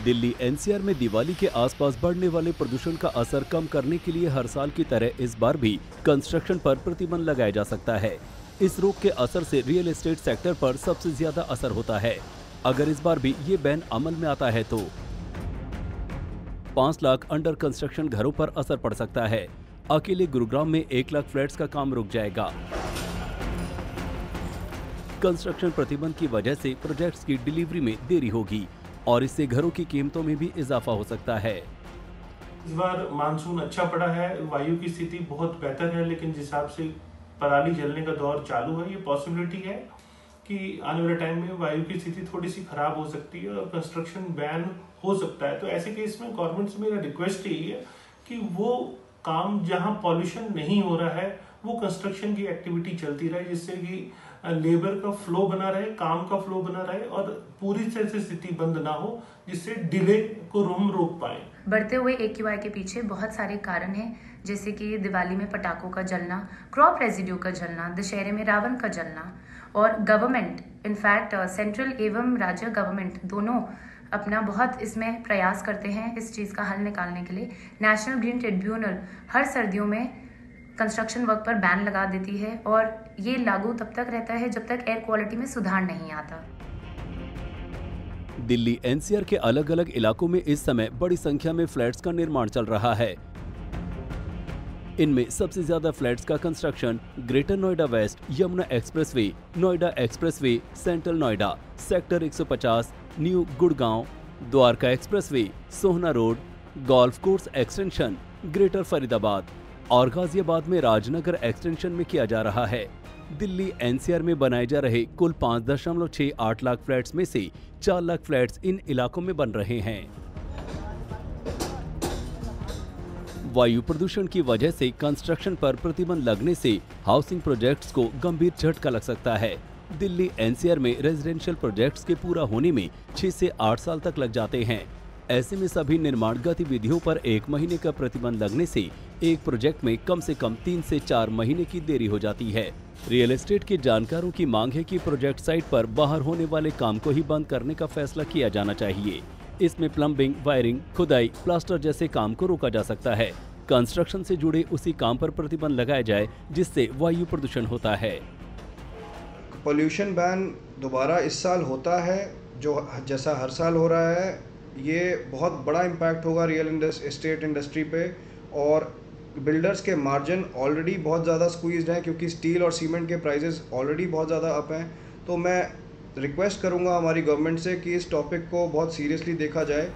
Delhi NCR में दिवाली के आसपास बढ़ने वाले प्रदूषण का असर कम करने के लिए हर साल की तरह इस बार भी कंस्ट्रक्शन पर प्रतिबंध लगाया जा सकता है। इस रोक के असर से रियल एस्टेट सेक्टर पर सबसे ज्यादा असर होता है। अगर इस बार भी ये बैन अमल में आता है तो 5 लाख अंडर कंस्ट्रक्शन घरों पर असर पड़ सकता है। अकेले गुरुग्राम में 1 लाख फ्लैट्स का काम रुक जाएगा। कंस्ट्रक्शन प्रतिबंध की वजह से प्रोजेक्ट्स की डिलीवरी में देरी होगी और इससे घरों की कीमतों में भी इजाफा हो सकता है। इस बार मानसून अच्छा पड़ा है, वायु की स्थिति बहुत बेहतर है, लेकिन जिस हिसाब से पराली जलने का दौर चालू है, ये पॉसिबिलिटी है कि आने वाले टाइम में वायु की स्थिति थोड़ी सी खराब हो सकती है और कंस्ट्रक्शन बैन हो सकता है। तो ऐसे केस में गवर्नमेंट से मेरा रिक्वेस्ट यही है कि वो काम जहां पॉल्यूशन नहीं हो रहा है वो कंस्ट्रक्शन की एक्टिविटी चलती रहे, जिससे कि लेबर का फ्लो बना रहे, काम का फ्लो बना रहे और पूरी तरह से स्थिति बंद ना हो, जिससे डिले को हम रोक पाए। बढ़ते हुए AQI के पीछे बहुत सारे कारण हैं, जैसे कि दिवाली में पटाखों का जलना, क्रॉप रेजिड्यू का जलना, दशहरे में रावण का जलना और गवर्नमेंट, इनफैक्ट सेंट्रल एवं राज्य गवर्नमेंट दोनों अपना बहुत इसमें प्रयास करते हैं इस चीज़ का हल निकालने के लिए। नेशनल ग्रीन ट्रिब्यूनल हर सर्दियों में कंस्ट्रक्शन वर्क पर बैन लगा देती है और ये लागू तब तक रहता है जब तक एयर क्वालिटी में सुधार नहीं आता। दिल्ली एनसीआर के अलग अलग इलाकों में इस समय बड़ी संख्या में फ्लैट्स का निर्माण चल रहा है। इनमें सबसे ज्यादा फ्लैट्स का construction greater Noida west, Yamuna expressway, Noida expressway, central Noida, sector 150, new Gurgaon, Dwarka expressway, Sohna road, golf course extension, greater Faridabad और गाजियाबाद में राजनगर एक्सटेंशन में किया जा रहा है। दिल्ली एनसीआर में बनाए जा रहे कुल 5.68 लाख फ्लैट्स में से 4 लाख फ्लैट्स इन इलाकों में बन रहे हैं। वायु प्रदूषण की वजह से कंस्ट्रक्शन पर प्रतिबंध लगने से हाउसिंग प्रोजेक्ट्स को गंभीर झटका लग सकता है। दिल्ली एनसीआर में रेजिडेंशियल प्रोजेक्ट्स के पूरा होने में 6 से 8 साल तक लग जाते हैं। ऐसे में सभी निर्माण गतिविधियों पर 1 महीने का प्रतिबंध लगने से एक प्रोजेक्ट में कम से कम 3 से 4 महीने की देरी हो जाती है। रियल एस्टेट के जानकारों की मांग है कि प्रोजेक्ट साइट पर बाहर होने वाले काम को ही बंद करने का फैसला किया जाना चाहिए। इसमें प्लम्बिंग, वायरिंग, खुदाई, प्लास्टर जैसे काम को रोका जा सकता है। कंस्ट्रक्शन से जुड़े उसी काम पर प्रतिबंध लगाया जाए जिससे वायु प्रदूषण होता है। पोल्यूशन बैन दोबारा इस साल होता है, जो जैसा हर साल हो रहा है। ये बहुत बड़ा इम्पैक्ट होगा रियल एस्टेट इंडस्ट्री पे और बिल्डर्स के मार्जिन ऑलरेडी बहुत ज़्यादा स्क्वीज्ड हैं, क्योंकि स्टील और सीमेंट के प्राइसेस ऑलरेडी बहुत ज़्यादा अप हैं। तो मैं रिक्वेस्ट करूंगा हमारी गवर्नमेंट से कि इस टॉपिक को बहुत सीरियसली देखा जाए।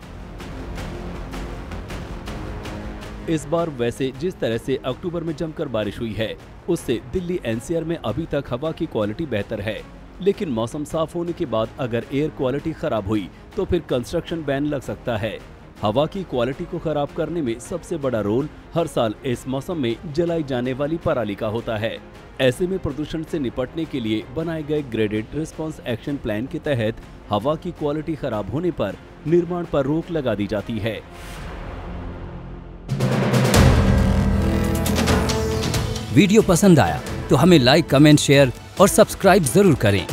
इस बार वैसे जिस तरह से अक्टूबर में जमकर बारिश हुई है, उससे दिल्ली एनसीआर में अभी तक हवा की क्वालिटी बेहतर है, लेकिन मौसम साफ होने के बाद अगर एयर क्वालिटी खराब हुई तो फिर कंस्ट्रक्शन बैन लग सकता है। हवा की क्वालिटी को खराब करने में सबसे बड़ा रोल हर साल इस मौसम में जलाई जाने वाली पराली का होता है। ऐसे में प्रदूषण से निपटने के लिए बनाए गए ग्रेडेड रिस्पांस एक्शन प्लान के तहत हवा की क्वालिटी खराब होने पर निर्माण पर रोक लगा दी जाती है। वीडियो पसंद आया तो हमें लाइक, कमेंट, शेयर और सब्सक्राइब जरूर करें।